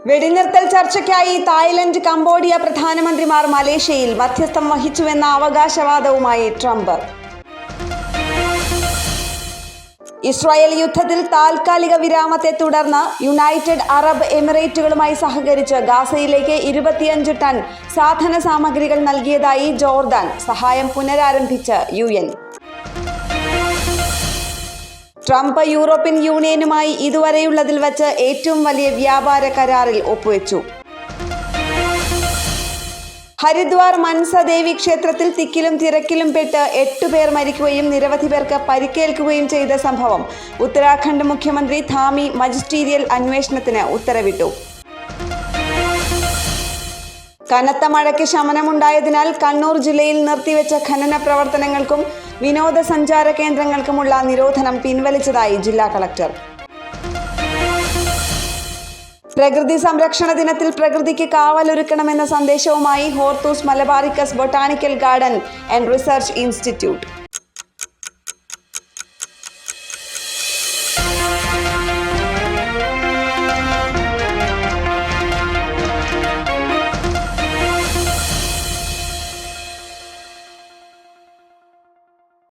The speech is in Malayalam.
വെടിനിർത്തൽ ചർച്ചയ്ക്കായി തായ്ലൻഡ്, കംബോഡിയ പ്രധാനമന്ത്രിമാർ മലേഷ്യയിൽ മധ്യസ്ഥം വഹിച്ചുവെന്ന അവകാശവാദവുമായി ട്രംപ്. ഇസ്രായേൽ യുദ്ധത്തിൽ താൽക്കാലിക വിരാമത്തെ തുടർന്ന് യുണൈറ്റഡ് അറബ് എമിറേറ്റുകളുമായി സഹകരിച്ച് ഗാസയിലേക്ക് 25 ടൺ സാധന സാമഗ്രികൾ നൽകിയതായി ജോർദാൻ. സഹായം പുനരാരംഭിച്ച് UN. ട്രംപ് യൂറോപ്യൻ യൂണിയനുമായി ഇതുവരെയുള്ളതിൽ വച്ച് ഏറ്റവും വലിയ വ്യാപാര കരാറിൽ ഒപ്പുവെച്ചു. ഹരിദ്വാർ മൻസ ദേവി ക്ഷേത്രത്തിൽ തിക്കിലും തിരക്കിലും പെട്ട് 8 പേർ മരിക്കുകയും നിരവധി പേർക്ക് പരിക്കേൽക്കുകയും ചെയ്ത സംഭവം. ഉത്തരാഖണ്ഡ് മുഖ്യമന്ത്രി ധാമി മജിസ്റ്റീരിയൽ അന്വേഷണത്തിന് ഉത്തരവിട്ടു. കനത്ത മഴയ്ക്ക് ശമനമുണ്ടായതിനാൽ കണ്ണൂർ ജില്ലയിൽ നിർത്തിവെച്ച ഖനന പ്രവർത്തനങ്ങൾക്കും വിനോദസഞ്ചാര കേന്ദ്രങ്ങൾക്കുമുള്ള നിരോധനം പിൻവലിച്ചതായി ജില്ലാ കളക്ടർ. പ്രകൃതി സംരക്ഷണ ദിനത്തിൽ പ്രകൃതിക്ക് കാവലൊരുക്കണമെന്ന സന്ദേശവുമായി Hortus Malabaricus botanical garden and research institute.